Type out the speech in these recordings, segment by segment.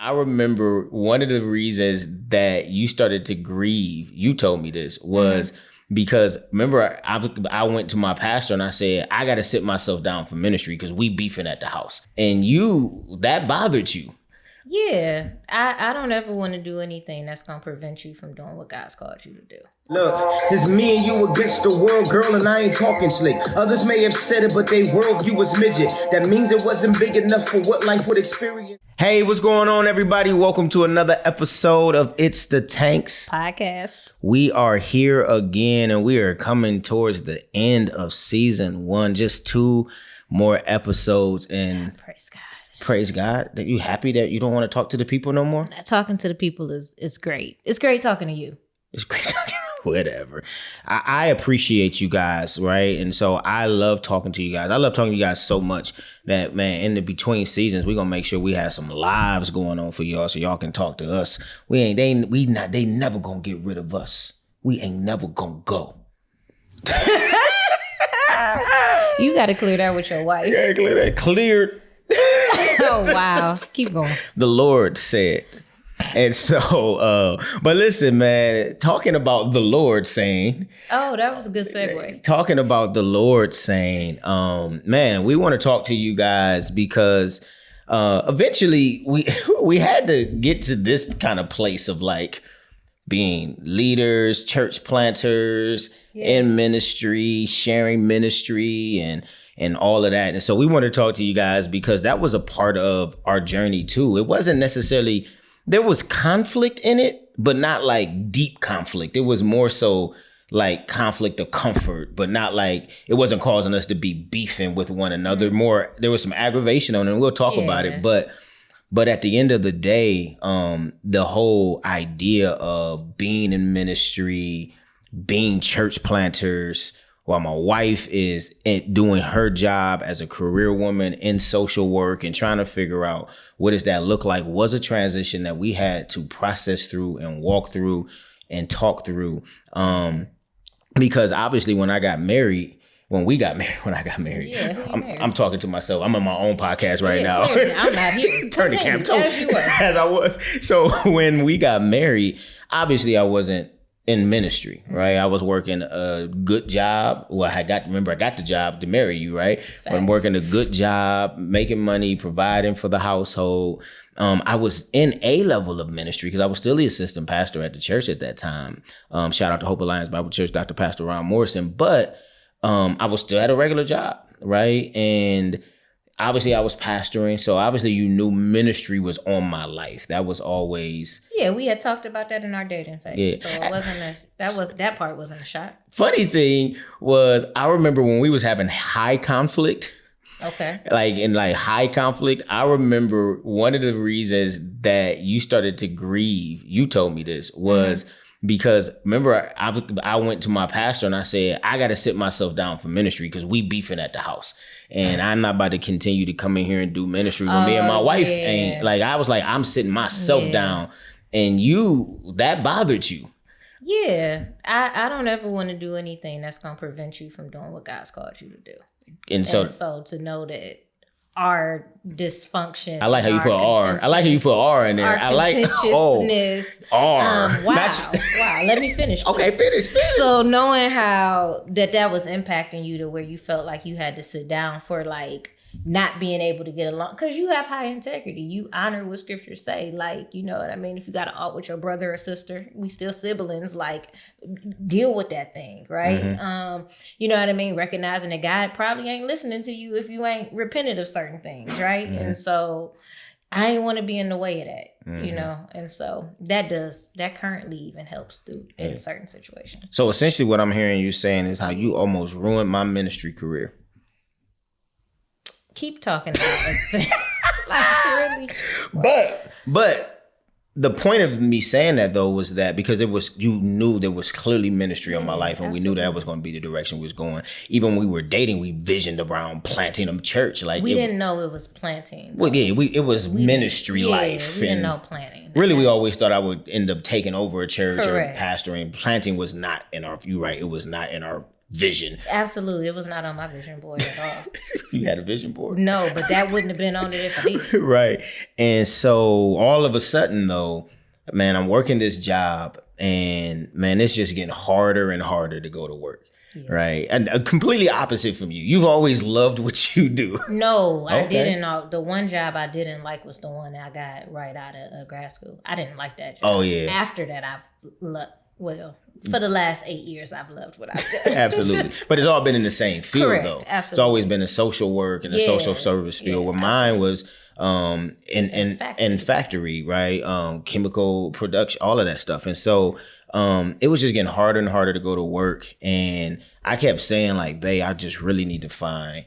I remember one of the reasons that you started to grieve, you told me this, was because remember I went to my pastor and I said, I got to sit myself down for ministry because we beefing at the house. And that bothered you. Yeah, I don't ever want to do anything that's going to prevent you from doing what God's called you to do. Look, it's me and you against the world, girl, and I ain't talking slick. Others may have said it, but they worldview was midget. That means it wasn't big enough for what life would experience. Hey, what's going on, everybody? Welcome to another episode of It's the Tanks Podcast. We are here again, and we are coming towards the end of season 1. Just 2 more episodes, and Praise God. Praise God. That you happy that you don't want to talk to the people no more? Talking to the people is great. It's great talking to you. It's great talking. Whatever. I appreciate you guys, right? And so I love talking to you guys. I love talking to you guys so much that, man, in the between seasons, we're gonna make sure we have some lives going on for y'all so y'all can talk to us. They never gonna get rid of us. We ain't never gonna go. You gotta clear that with your wife. You gotta clear that. Cleared. Oh wow. Keep going. The Lord said. And so, but listen, man, talking about the Lord saying. Oh, that was a good segue. Talking about the Lord saying, man, we want to talk to you guys because eventually we had to get to this kind of place of like being leaders, church planters, in ministry, sharing ministry and all of that. And so we want to talk to you guys because that was a part of our journey too. It wasn't necessarily, there was conflict in it, but not like deep conflict. It was more so like conflict of comfort, but not like, it wasn't causing us to be beefing with one another. More, there was some aggravation on it, and we'll talk about it. But at the end of the day, the whole idea of being in ministry, being church planters, while my wife is doing her job as a career woman in social work and trying to figure out what does that look like, was a transition that we had to process through and walk through and talk through. Because obviously when I got married, I'm talking to myself. I'm on my own podcast right now. I'm not here. Turn the camera as you were. As I was. So when we got married, obviously I wasn't in ministry, right? I was working a good job. Well, I got the job to marry you, right? But I'm working a good job, making money, providing for the household. I was in a level of ministry because I was still the assistant pastor at the church at that time. Shout out to Hope Alliance Bible Church, Dr. Pastor Ron Morrison. But I was still at a regular job, right? And obviously I was pastoring, so obviously you knew ministry was on my life. That was always. Yeah, we had talked about that in our dating phase. Yeah. So it wasn't that part wasn't a shot. Funny thing was, I remember when we was having high conflict. Okay. Like high conflict, I remember one of the reasons that you started to grieve, you told me this, was because remember I went to my pastor and I said, I got to sit myself down for ministry because we beefing at the house. And I'm not about to continue to come in here and do ministry when me and my wife ain't. Like, I was like, I'm sitting myself down. And that bothered you. Yeah. I don't ever want to do anything that's going to prevent you from doing what God's called you to do. And so to know that our dysfunction. I like how you put R. I like how you put R in there. Our contentiousness. R. Wow. Let me finish. Okay, finish. So knowing how that was impacting you to where you felt like you had to sit down for like not being able to get along because you have high integrity. You honor what scriptures say. Like, you know what I mean? If you got an alt with your brother or sister, we still siblings, like deal with that thing, right? Mm-hmm. You know what I mean? Recognizing that God probably ain't listening to you if you ain't repented of certain things, right? Mm-hmm. And so I ain't want to be in the way of that, you know? And so that currently even helps through in certain situations. So essentially what I'm hearing you saying is how you almost ruined my ministry career. Keep talking about it. Like, really? But the point of me saying that though was that because you knew there was clearly ministry on my life, and absolutely. We knew that was going to be the direction we was going. Even when we were dating, we visioned around planting a church. Like we didn't know it was planting. Well, yeah, it was ministry life. We didn't know planting. Really, we always thought I would end up taking over a church. Correct. Or pastoring. Planting was not in our view, right? It was not in our vision. Absolutely. It was not on my vision board at all. You had a vision board? No, but that wouldn't have been on it if I did. Right. And so all of a sudden though, man, I'm working this job and man, it's just getting harder and harder to go to work. Yeah. Right. And completely opposite from you. You've always loved what you do. No, I didn't. The one job I didn't like was the one that I got right out of grad school. I didn't like that job. Oh, yeah. After that, I've loved, for the last 8 years, I've loved what I've done. Absolutely. But it's all been in the same field, correct, though. Absolutely. It's always been in social work and the social service field. Where mine was in factory, right? Chemical production, all of that stuff. And so it was just getting harder and harder to go to work. And I kept saying like, babe, I just really need to find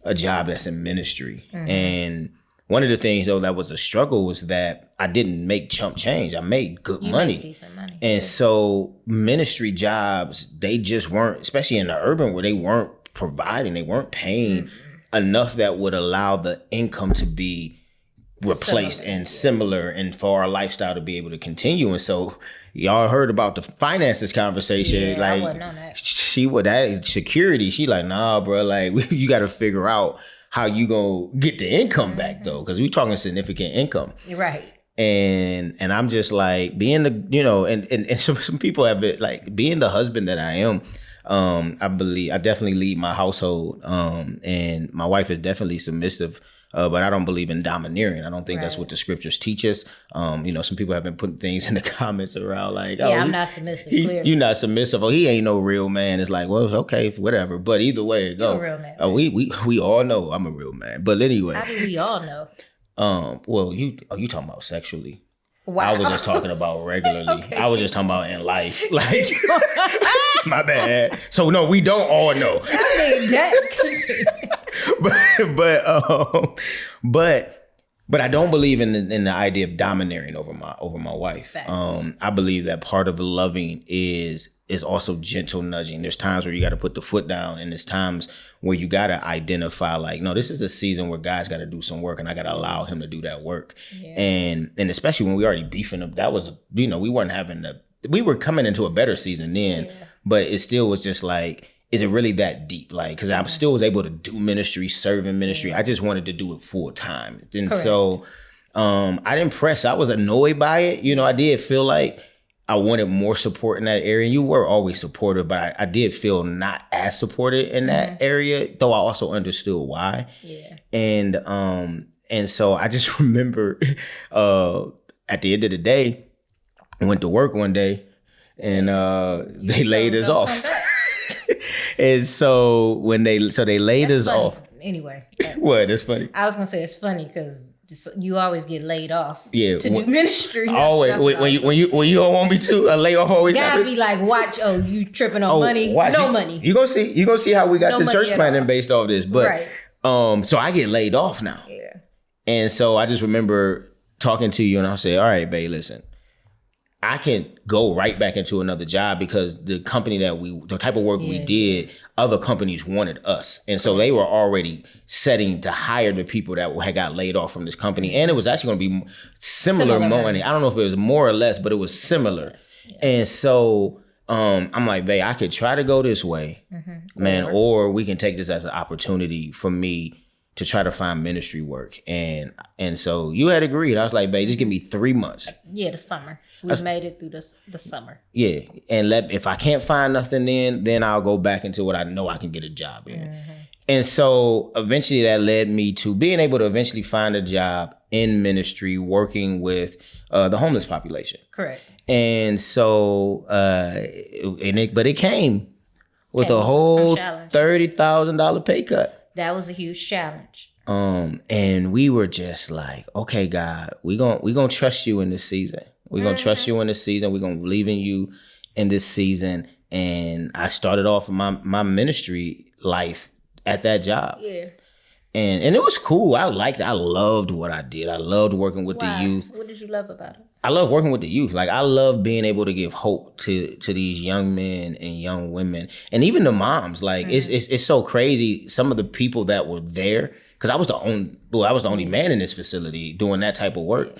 a job that's in ministry. Mm-hmm. And one of the things though that was a struggle was that I didn't make chump change. I made good money. Decent money. And so ministry jobs, they just weren't, especially in the urban where they weren't providing, they weren't paying enough that would allow the income to be replaced and similar and for our lifestyle to be able to continue. And so y'all heard about the finances conversation. I wasn't on that. She would that security. She like, nah, bro, like you got to figure out how you gonna get the income back though, because we talking significant income. Right. And I'm just like being the, you know, and some people have it like being the husband that I am. I believe I definitely lead my household. And my wife is definitely submissive. But I don't believe in domineering. I don't think that's what the scriptures teach us. You know, some people have been putting things in the comments around like, I'm not submissive. You're not submissive. Oh, he ain't no real man. It's like, well, okay, whatever. But either way it go. You're a real man. We all know I'm a real man. But anyway. How do we all know? Well, you talking about sexually. Wow. I was just talking about regularly. Okay. I was just talking about in life. Like, my bad. So no, we don't all know. I mean, that. But I don't believe in the idea of domineering over my wife. Facts. I believe that part of loving is also gentle nudging. There's times where you got to put the foot down, and there's times where you got to identify like, no, this is a season where guys got to do some work, and I got to allow him to do that work. Yeah. And especially when we already beefing up, that was, you know, we were coming into a better season then, but it still was just like, is it really that deep? Like, because I still was able to do ministry, serve in ministry. I just wanted to do it full time. And so I didn't press. I was annoyed by it. You know, I did feel like I wanted more support in that area. You were always supportive, but I did feel not as supported in that area, though I also understood why. Yeah. And so I just remember at the end of the day, I went to work one day and they laid us off. And so they laid us off. Anyway. What? That's funny. I was gonna say it's funny because you always get laid off. Yeah. To do ministry. Always. When you don't want me to, a layoff always gotta happen. be like, watch. Oh, you tripping on money? No money. You gonna see how we got to church planning based off this. But so I get laid off now. Yeah. And so I just remember talking to you, and I'll say, all right, babe, listen. I can go right back into another job because the company the type of work we did, other companies wanted us. And so they were already setting to hire the people that had got laid off from this company. And it was actually going to be similar money. I don't know if it was more or less, but it was similar. Yeah. And so I'm like, babe, I could try to go this way, man, or we can take this as an opportunity for me to try to find ministry work. And so you had agreed. I was like, babe, just give me 3 months. Yeah, the summer. We made it through the summer. Yeah. And if I can't find nothing then I'll go back into what I know I can get a job in. And so eventually that led me to being able to eventually find a job in ministry working with the homeless population. Correct. And so, but it came with a whole $30,000 pay cut. That was a huge challenge. And we were just like, okay, God, we gonna trust you in this season. We're going to trust you in this season. We're going to believe in you in this season. And I started off my ministry life at that job. Yeah. And it was cool. I loved what I did. I loved working with the youth. What did you love about it? I love working with the youth. Like, I love being able to give hope to these young men and young women and even the moms. Like, it's so crazy. Some of the people that were there, because I was the only man in this facility doing that type of work.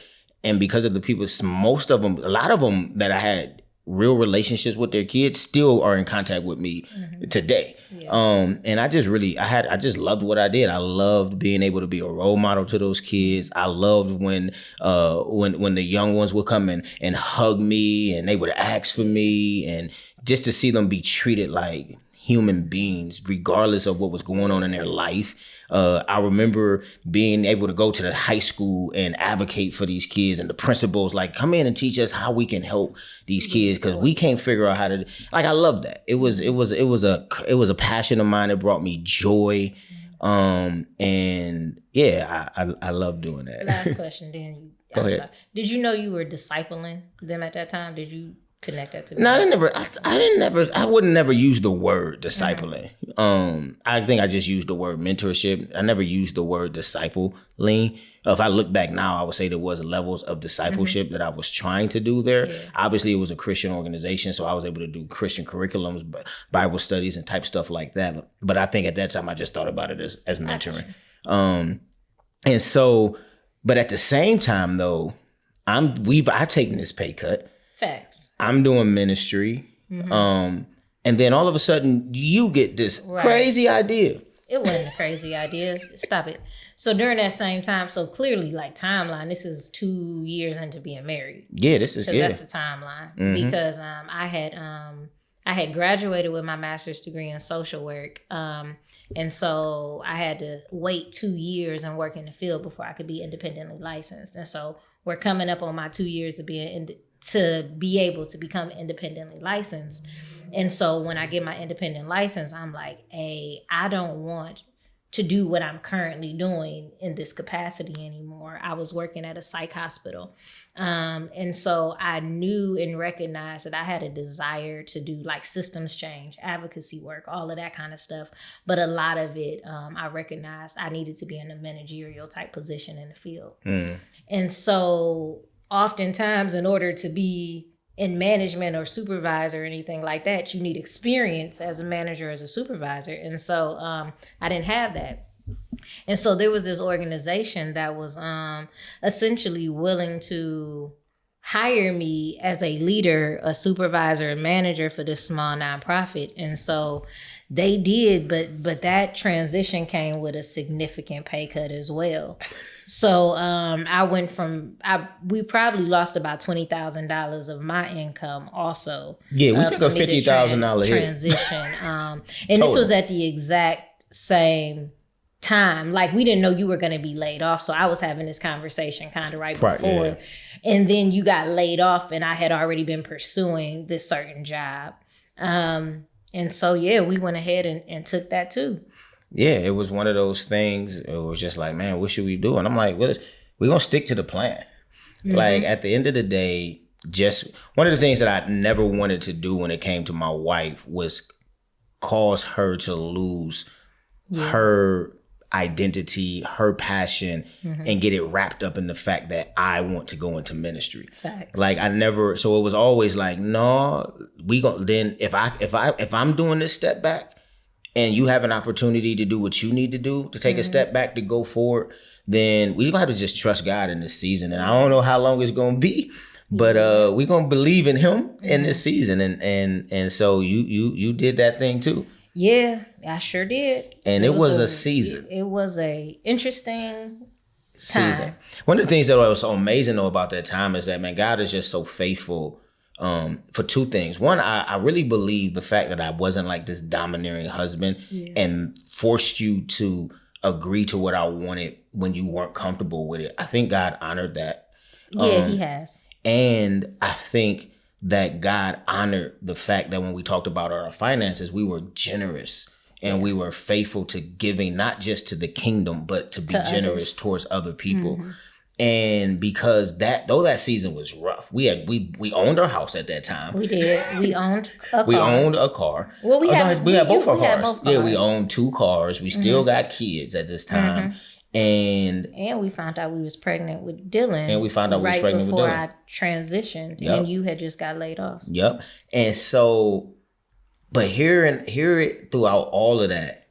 And because of the people, a lot of them that I had real relationships with their kids still are in contact with me today. Yeah. And I just loved what I did. I loved being able to be a role model to those kids. I loved when the young ones would come and hug me and they would ask for me, and just to see them be treated like human beings, regardless of what was going on in their life. I remember being able to go to the high school and advocate for these kids, and the principals like, come in and teach us how we can help these kids because we can't figure out how to. Like, I love that. It was a passion of mine that brought me joy, and yeah, I love doing that. Last question, then. Go ahead. Sorry. Did you know you were discipling them at that time? Did you connect that to? No, I wouldn't never use the word discipling. I think I just used the word mentorship. I never used the word discipling. If I look back now, I would say there was levels of discipleship that I was trying to do there. Yeah. Obviously, it was a Christian organization, so I was able to do Christian curriculums, Bible studies, and type stuff like that. But I think at that time, I just thought about it as mentoring. And so, but at the same time, though, I've taken this pay cut. Facts. I'm doing ministry. And then all of a sudden you get this crazy idea. It wasn't a crazy idea. Stop it. So during that same time, so clearly like timeline, this is 2 years into being married. Yeah, this is, that's the timeline. Because I had graduated with my master's degree in social work. And so I had to wait 2 years and work in the field before I could be independently licensed. And so we're coming up on my 2 years of being to be able to become independently licensed. And so when I get my independent license, I'm like, hey, I don't want to do what I'm currently doing in this capacity anymore. I was working at a psych hospital. And so I knew and recognized that I had a desire to do like systems change, advocacy work, all of that kind of stuff. But a lot of it, I recognized I needed to be in a managerial type position in the field. And so oftentimes, in order to be in management or supervisor or anything like that, you need experience as a manager, as a supervisor. And so I didn't have that. And so there was this organization that was essentially willing to hire me as a leader, a supervisor, a manager for this small nonprofit. And so they did, but that transition came with a significant pay cut as well. So I went from, we probably lost about $20,000 of my income also. Yeah, we took a $50,000 transition. And this was at the exact same time. Like, we didn't know you were going to be laid off. So I was having this conversation kind of right before. Yeah. And then you got laid off, and I had already been pursuing this certain job. And so, yeah, we went ahead and took that too. Yeah, it was one of those things. It was just like, man, what should we do? And I'm like, well, we're going to stick to the plan. Like, at the end of the day, just one of the things that I never wanted to do when it came to my wife was cause her to lose her identity, her passion, and get it wrapped up in the fact that I want to go into ministry. Facts. Like, so it was always like, no, if I'm doing this step back, and you have an opportunity to do what you need to do, to take a step back, to go forward, then we're going to have to just trust God in this season. And I don't know how long it's going to be, but we're going to believe in him in this season. And so you did that thing too. Yeah, I sure did. And it was a season. It was a interesting season. time. One of the things that was so amazing though about that time is that, man, God is just so faithful. For two things. One, I really believe the fact that I wasn't like this domineering husband and forced you to agree to what I wanted when you weren't comfortable with it. I think God honored that. Yeah, he has. And I think that God honored the fact that when we talked about our finances, we were generous and we were faithful to giving, not just to the kingdom, but to be generous towards other people. And because though that season was rough, we owned our house at that time. We did. We owned a car. We owned a car. Well, we had both our cars. Yeah, we owned 2 cars. We still got kids at this time. And we found out we was pregnant with Dylan. And we found out we was pregnant with Dylan. Right before I transitioned. Yep. And you had just got laid off. Yep. And so, but hearing throughout all of that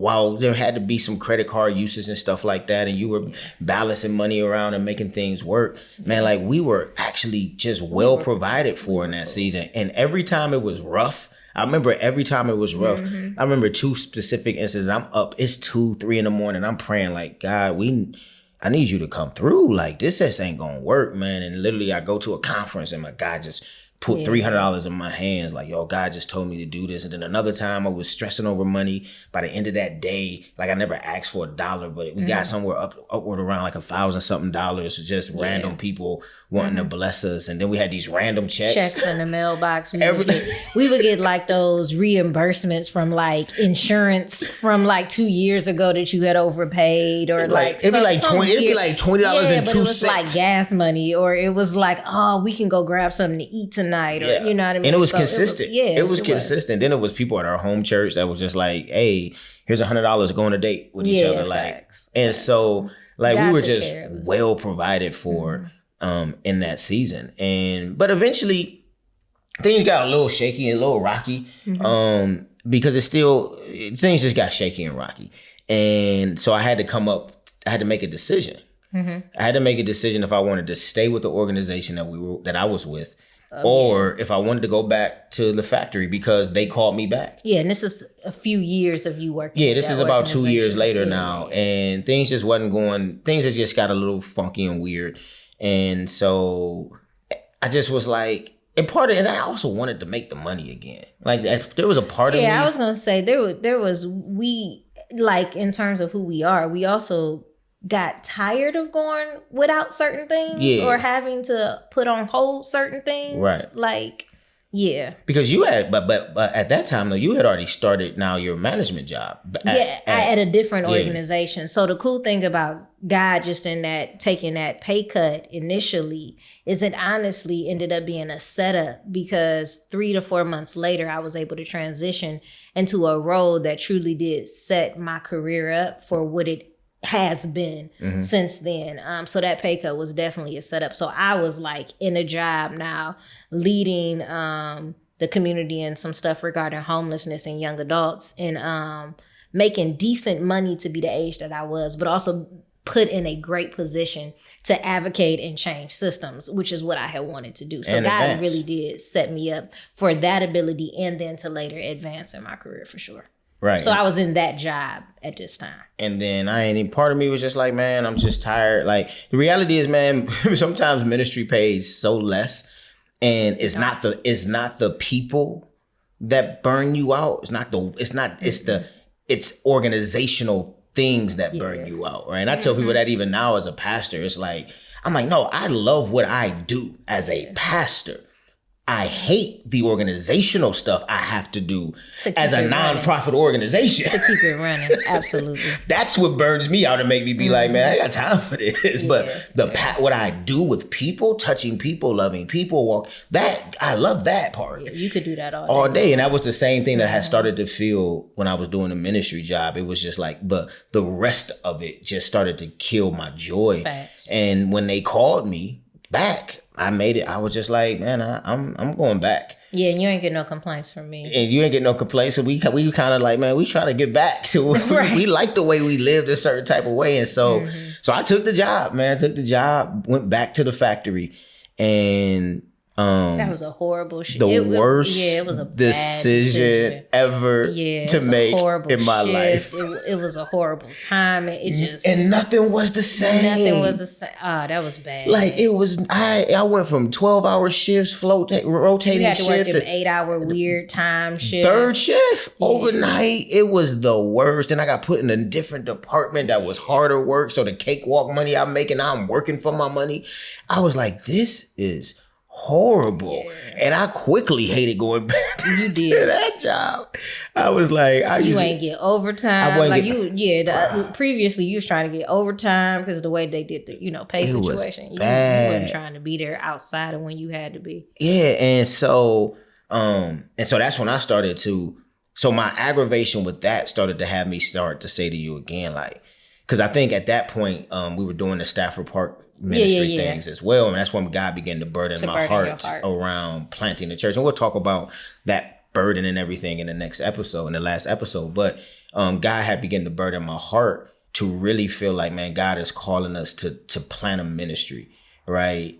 while there had to be some credit card uses and stuff like that, and you were balancing money around and making things work, man, like we were actually just well provided for in that season. And every time it was rough, I remember every time it was rough, I remember 2 specific instances. I'm up, it's 2, 3 in the morning. I'm praying like, God, I need you to come through. Like, this just ain't gonna work, man. And literally I go to a conference and my God just put $300 in my hands, like, yo, God just told me to do this. And then another time I was stressing over money. By the end of that day, like I never asked for $1, but we got somewhere upward around like $1,000 something, just random people wanting to bless us. And then we had these random checks in the mailbox. We would get like those reimbursements from like insurance from like 2 years ago that you had overpaid, or it'd be like $20 and but 2 it was cents. like gas money, or it was like, oh, we can go grab something to eat tonight, or you know what I mean. And it was consistent. It was consistent. Then it was people at our home church that was just like, hey, here's $100 going on a date with each other, facts. So like God we were took just care of us. well provided for in that season. But eventually things got a little shaky and a little rocky, because things just got shaky and rocky. And so I had to make a decision. I had to make a decision if I wanted to stay with the organization that I was with, or if I wanted to go back to the factory, because they called me back. Yeah, and this is a few years of you working. Yeah, this is about 2 years later now, and things just wasn't going. Things just got a little funky and weird, and so I just was like, and I also wanted to make the money again. Like there was a part of me. Yeah, I was gonna say there was we, like, in terms of who we are, we also got tired of going without certain things, or having to put on hold certain things. Right. Like, yeah. Because you had, but at that time though, you had already started now your management job. At a different organization. So the cool thing about God just in that taking that pay cut initially is it honestly ended up being a setup, because 3 to 4 months later, I was able to transition into a role that truly did set my career up for what it has been since then. So that pay cut was definitely a setup. So I was like in a job now, leading the community and some stuff regarding homelessness and young adults, and making decent money to be the age that I was, but also put in a great position to advocate and change systems, which is what I had wanted to do. So God really did set me up for that ability, and then to later advance in my career for sure. Right. So I was in that job at this time. And then part of me was just like, man, I'm just tired. Like, the reality is, man, sometimes ministry pays so less, and it's not the people that burn you out. It's organizational things that burn you out, right? And I tell people that even now as a pastor, it's like, I'm like, no, I love what I do as a pastor. I hate the organizational stuff I have to do as a nonprofit organization. To keep it running, absolutely. That's what burns me out and make me be like, man, I got time for this. But what I do with people, touching people, loving people, I love that part. Yeah, you could do that all day. And that was the same thing that I had started to feel when I was doing the ministry job. It was just like the rest of it just started to kill my joy. Facts. And when they called me back, I made it. I was just like, man, I'm going back. Yeah, and you ain't get no complaints from me. And you ain't get no complaints. So we kind of like, man, we try to get back to we like the way we lived a certain type of way. And so I took the job, man. Went back to the factory, and that was a horrible shit. The worst it was a decision ever to make in my life. It was a horrible time. And nothing was the same. That was bad. Like, it was, I went from 12-hour shifts, rotating shifts. You had to work an 8-hour weird time shift. Third shift, overnight. It was the worst. And I got put in a different department that was harder work. So the cakewalk money I'm making, now I'm working for my money. I was like, this is horrible. And I quickly hated going back to that job. I was like, you ain't get overtime. Previously you was trying to get overtime because of the way they did the pay situation. You wasn't trying to be there outside of when you had to be. Yeah, and so that's when I started to. So my aggravation with that started to have me start to say to you again, like, because I think at that point we were doing the Stafford Park ministry things as well, and that's when God began to burden my heart around planting the church. And we'll talk about that burden and everything in the last episode. But God had begun to burden my heart to really feel like, man, God is calling us to plant a ministry, right?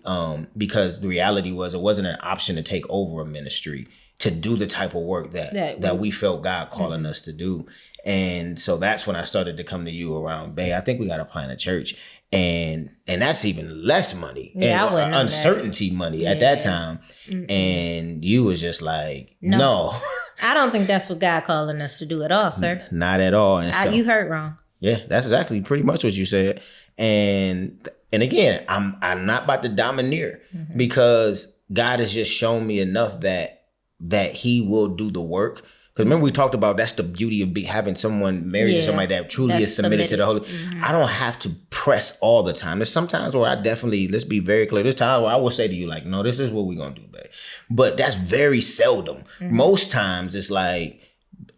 Because the reality was it wasn't an option to take over a ministry, to do the type of work that we felt God calling us to do. And so that's when I started to come to you around, Bae, I think we got to plant a church. And that's even less money and uncertainty money at that time. And you was just like, no. I don't think that's what God calling us to do at all, sir. Not at all. And you heard wrong. Yeah, that's exactly pretty much what you said. And again, I'm not about to domineer because God has just shown me enough that he will do the work. Because remember we talked about that's the beauty of having someone married to somebody that truly is submitted to the Holy. I don't have to press all the time. There's sometimes where I definitely, let's be very clear, there's times where I will say to you like, no, this is what we're going to do, babe. But that's very seldom. Most times it's like,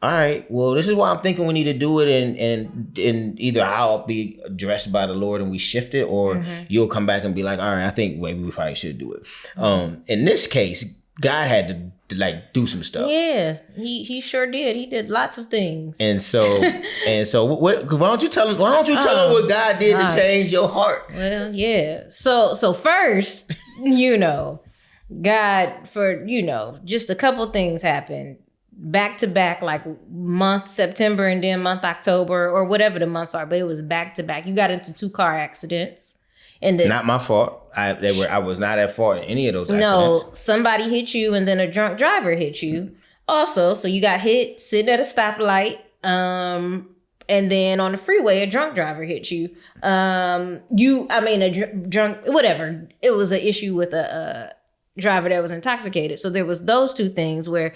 all right, well, this is why I'm thinking we need to do it, and either I'll be addressed by the Lord and we shift it, or you'll come back and be like, all right, I think maybe we probably should do it. In this case, God had to like do some stuff. Yeah, he sure did. He did lots of things. And so why don't you tell him what God did to change your heart? Well, yeah. So first, God, for just a couple things happened back to back, like month September and then month October, or whatever the months are, but it was back to back. You got into 2 car accidents. And not my fault. I was not at fault in any of those accidents. No, somebody hit you and then a drunk driver hit you also. So you got hit sitting at a stoplight. And then on the freeway, a drunk driver hit you. A drunk, whatever. It was an issue with a driver that was intoxicated. So there was those 2 things were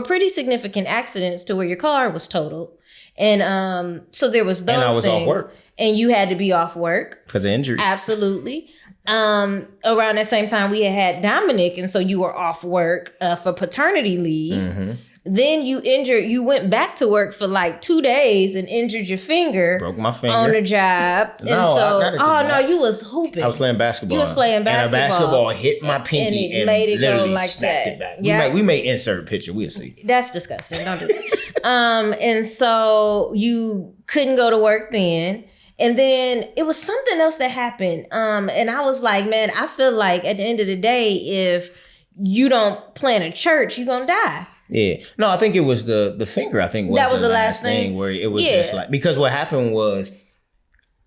pretty significant accidents to where your car was totaled. And so there was those things. And I was off work. And you had to be off work. Because of injuries. Absolutely. Around that same time, we had Dominic. And so you were off work for paternity leave. Then you went back to work for like 2 days and injured your finger. Broke my finger. On the job. You was hooping. I was playing basketball. You was playing basketball. And a basketball hit my pinky and made it literally go like snapped that. it back. Yeah. We may insert a picture. We'll see. That's disgusting. Don't do that. And so you couldn't go to work then. And then it was something else that happened. And I was like, man, I feel like at the end of the day, if you don't plant a church, you're going to die. Yeah. No, I think it was the finger, I think that was the last thing where it was just like, because what happened was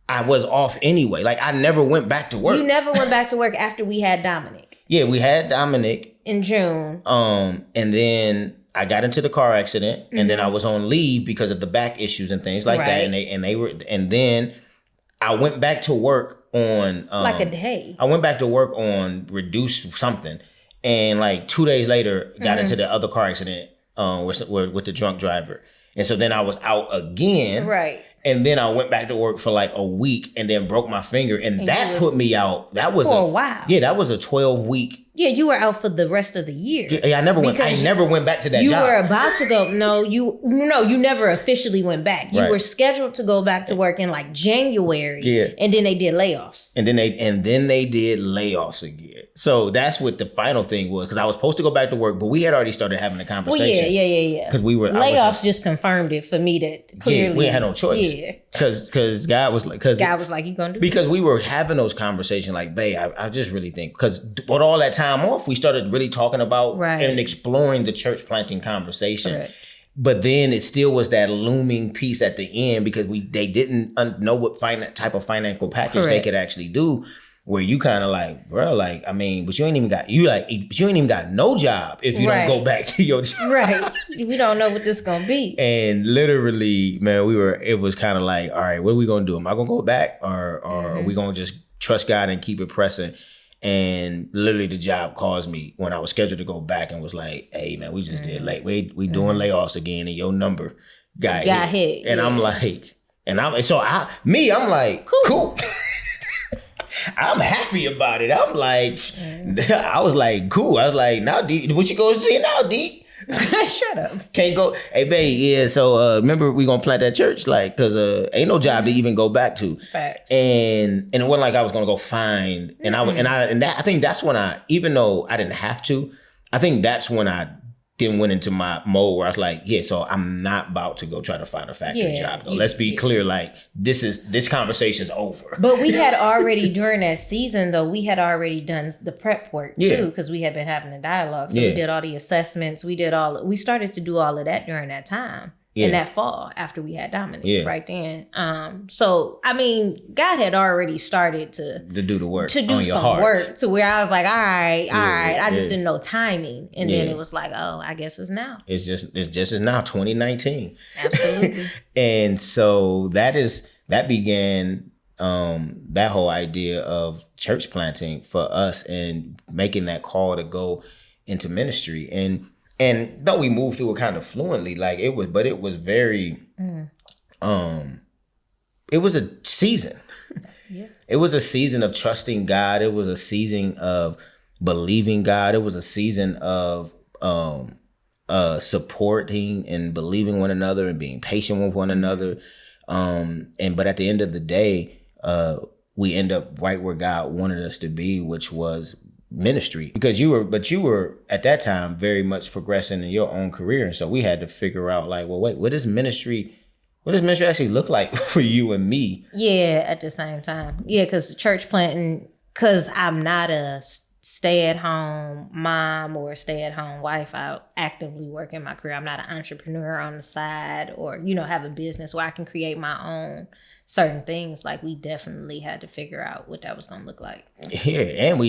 I was off anyway. Like I never went back to work. You never went back to work after we had Dominic. Yeah, we had Dominic. In June. And then I got into the car accident and then I was on leave because of the back issues and things like that. And then I went back to work on like a day. I went back to work on reduced something. And like 2 days later, got into the other car accident with the drunk driver. And so then I was out again. Right. And then I went back to work for like a week and then broke my finger. And that put me out. That was for a while. Yeah, that was a 12-week. Yeah, you were out for the rest of the year. Yeah, I never went back to that job. You were about to go. No, you never officially went back. You were scheduled to go back to work in like January. Yeah. And then they did layoffs. And then they did layoffs again. So that's what the final thing was, because I was supposed to go back to work, but we had already started having a conversation. Well, yeah. Because we were layoffs just confirmed it for me that clearly we had no choice. Yeah. Because God was like, you gonna do because this? we were having those conversations like, babe, I just really think, because with all that time off, we started really talking about and exploring the church planting conversation. Right. But then it still was that looming piece at the end, because they didn't know what type of financial package they could actually do. Where you kind of like, bro, like, I mean, but you ain't even got no job if you don't go back to your job. Right. We don't know what this gonna be. And literally, man, it was kind of like, all right, what are we gonna do? Am I gonna go back or are we gonna just trust God and keep it pressing? And literally the job calls me when I was scheduled to go back and was like, hey man, we just did late. We doing layoffs again and your number got hit. And I'm like, I'm like, cool. I'm happy about it. I'm like, I was like, cool. I was like, now D, what you going to say now, D? Shut up. Can't go. Hey, babe, yeah, so remember we going to plant that church? Like, because ain't no job to even go back to. Facts. And it wasn't like I was going to go find. And I think that's when even though I didn't have to, I think that's when I then went into my mode where I was like, yeah, so I'm not about to go try to find a factory job. Though. Let's be clear, like this conversation's over. But we had already, during that season though, we had already done the prep work too, because we had been having a dialogue. So we did all the assessments. We started to do all of that during that time. In that fall, after we had Dominic, right then. So I mean, God had already started to do the work, to do some work, to where I was like, all right. I just didn't know timing, and then it was like, oh, I guess it's now. It's just now, 2019. Absolutely. And so that began that whole idea of church planting for us and making that call to go into ministry. And though we moved through it kind of fluently, like it was very, it was a season. Yeah. It was a season of trusting God. It was a season of believing God. It was a season of supporting and believing one another and being patient with one another. But at the end of the day, we end up right where God wanted us to be, which was ministry, because you were at that time very much progressing in your own career, and so we had to figure out like, well, wait, what does ministry actually look like for you and me? At the same time, because church planting, because I'm not a stay-at-home mom or stay-at-home wife. I actively work in my career. I'm not an entrepreneur on the side, or have a business where I can create my own certain things. Like, we definitely had to figure out what that was going to look like. Yeah, and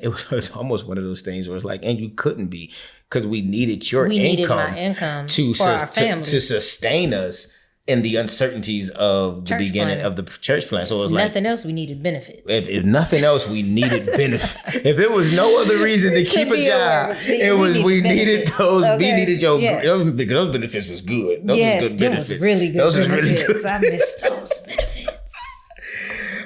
it was almost one of those things where it's like, and you couldn't be, because we needed your income, my income to for our family, to sustain us in the uncertainties of the beginning of the church plan. So it was like, nothing else, we needed benefits. If nothing else, we needed benefits. If there was no other reason to keep a job, we needed those. Okay. We needed your those benefits was good. Those was good benefits. Was really good. Those was really good. I missed those benefits.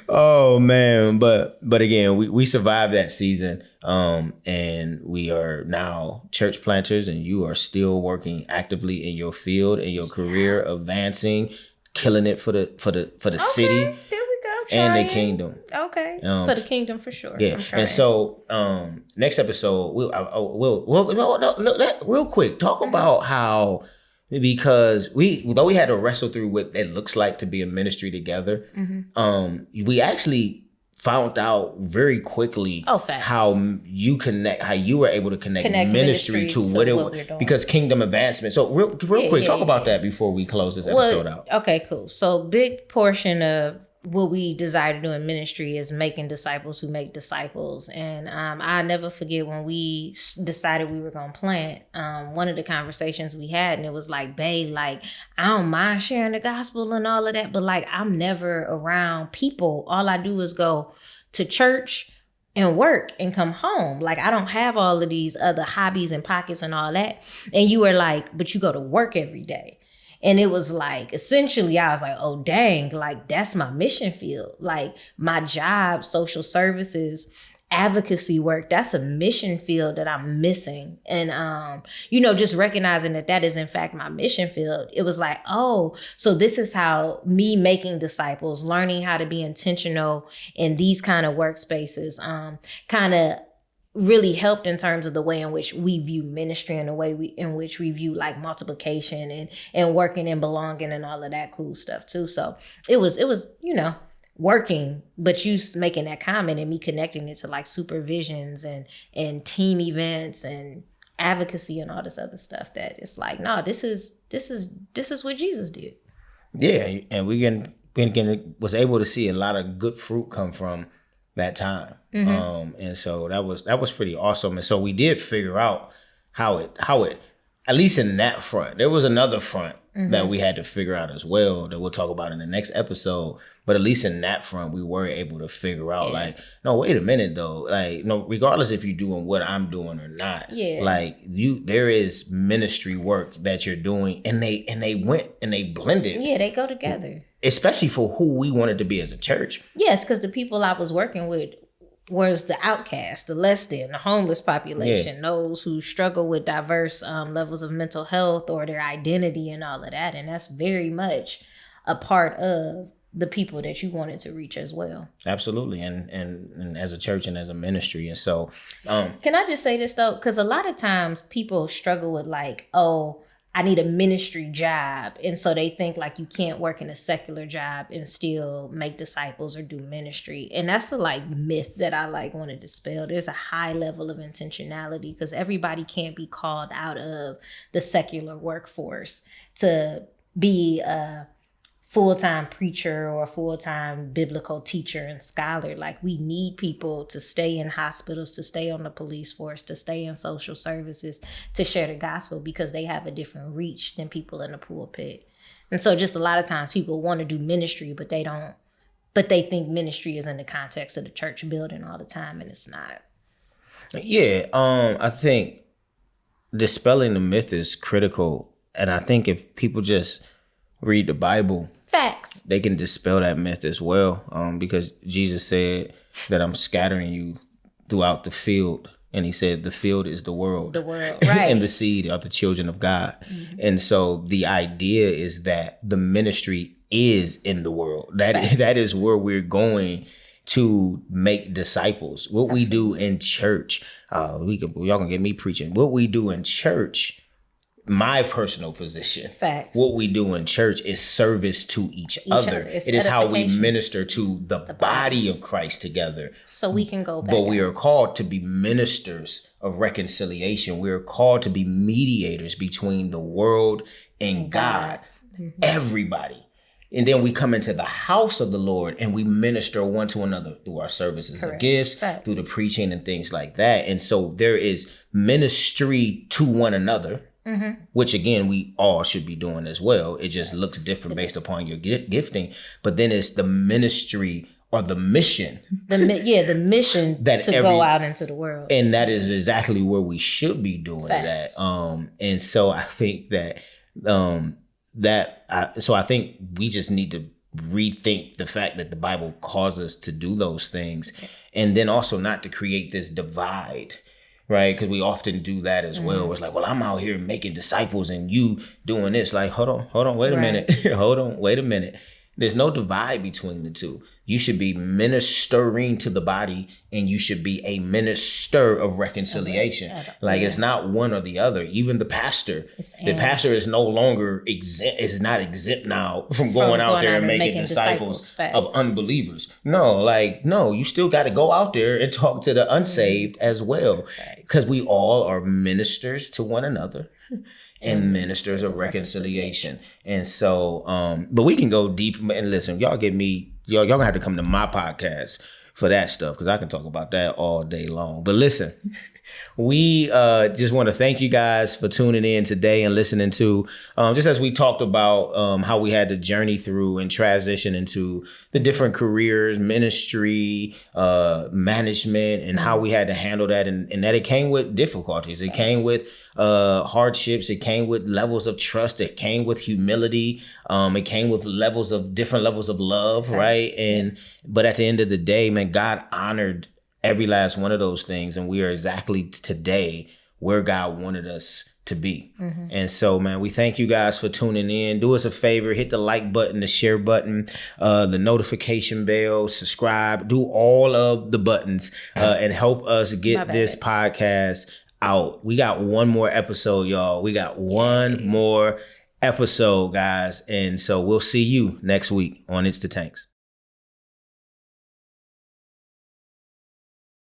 Oh man, but again, we survived that season, and we are now church planters, and you are still working actively in your field, in your career, advancing, killing it for the city. There we go. And the kingdom. Okay, for the kingdom for sure. Yeah, and so next episode we'll real quick talk about how. Because though we had to wrestle through what it looks like to be in ministry together, we actually found out very quickly how you were able to connect ministry to what it was, because kingdom advancement. So real quick, talk about that before we close this episode out. Okay, cool. So big portion of what we desire to do in ministry is making disciples who make disciples. And I never forget when we decided we were going to plant, one of the conversations we had, and it was like, babe, like, I don't mind sharing the gospel and all of that, but like, I'm never around people. All I do is go to church and work and come home. Like, I don't have all of these other hobbies and pockets and all that. And you were like, but you go to work every day. And it was like, essentially, I was like, oh, dang, like, that's my mission field. Like, my job, social services, advocacy work, that's a mission field that I'm missing. And, just recognizing that is, in fact, my mission field. It was like, oh, so this is how me making disciples, learning how to be intentional in these kind of workspaces, kind of really helped in terms of the way in which we view ministry and the way in which we view like multiplication and working and belonging and all of that cool stuff too. So it was, working, but you making that comment and me connecting it to like supervisions and team events and advocacy and all this other stuff, that it's like, no, this is what Jesus did. Yeah. And we was able to see a lot of good fruit come from that time. And so that was pretty awesome. And so we did figure out how it, at least in that front, there was another front that we had to figure out as well that we'll talk about in the next episode. But at least in that front, we were able to figure out like, no, wait a minute though. Like, no, regardless if you're doing what I'm doing or not, like there is ministry work that you're doing, and they went and they blended. Yeah, they go together. Especially for who we wanted to be as a church. Yes, because the people I was working with was the outcast, the less than, the homeless population, those who struggle with diverse levels of mental health or their identity and all of that. And that's very much a part of the people that you wanted to reach as well. Absolutely. And as a church and as a ministry. And so, can I just say this though? Because a lot of times people struggle with like, oh, I need a ministry job. And so they think like you can't work in a secular job and still make disciples or do ministry. And that's the like myth that I like want to dispel. There's a high level of intentionality because everybody can't be called out of the secular workforce to be a full-time preacher or a full-time biblical teacher and scholar. Like we need people to stay in hospitals, to stay on the police force, to stay in social services, to share the gospel because they have a different reach than people in the pulpit. And so just a lot of times people want to do ministry, but they think ministry is in the context of the church building all the time, and it's not. Yeah, I think dispelling the myth is critical. And I think if people just read the Bible, facts, they can dispel that myth as well, because Jesus said that I'm scattering you throughout the field. And he said the field is the world. Right. And the seed are the children of God. Mm-hmm. And so the idea is that the ministry is in the world. That is where we're going to make disciples. What Absolutely. We do in church, y'all can get me preaching. What we do in church, my personal position, facts. What we do in church is service to each other. It is how we minister to the body of Christ together. So we can go back. But we are called to be ministers of reconciliation. We are called to be mediators between the world and God. Mm-hmm. Everybody. And then we come into the house of the Lord and we minister one to another through our services and gifts, facts. Through the preaching and things like that. And so there is ministry to one another. Mm-hmm. Which again, we all should be doing as well. It just looks different based upon your gifting. But then it's the ministry or the mission. The mission that go out into the world. And that is exactly where we should be doing that. And so I think that I think we just need to rethink the fact that the Bible calls us to do those things, and then also not to create this divide. Right, because we often do that as well. It's like, well, I'm out here making disciples and you doing this. Like, hold on, wait a minute. Hold on, wait a minute. There's no divide between the two. You should be ministering to the body and you should be a minister of reconciliation. It's not one or the other. Even the pastor is no longer is not exempt now from going out there and making disciples of unbelievers. No, you still got to go out there and talk to the unsaved as well, because we all are ministers to one another. And ministers of reconciliation. And so, but we can go deep and listen, y'all gonna have to come to my podcast for that stuff, because I can talk about that all day long. But listen, we just want to thank you guys for tuning in today and listening to, just as we talked about how we had to journey through and transition into the different careers, ministry, management, and how we had to handle that. And that it came with difficulties. It came with hardships. It came with levels of trust. It came with humility. It came with different levels of love, right? But at the end of the day, man, God honored every last one of those things. And we are exactly today where God wanted us to be. Mm-hmm. And so, man, we thank you guys for tuning in. Do us a favor, hit the like button, the share button, the notification bell, subscribe, do all of the buttons, and help us get this podcast out. We got one more episode, y'all. We got one more episode, guys. And so we'll see you next week on It's the Tanks.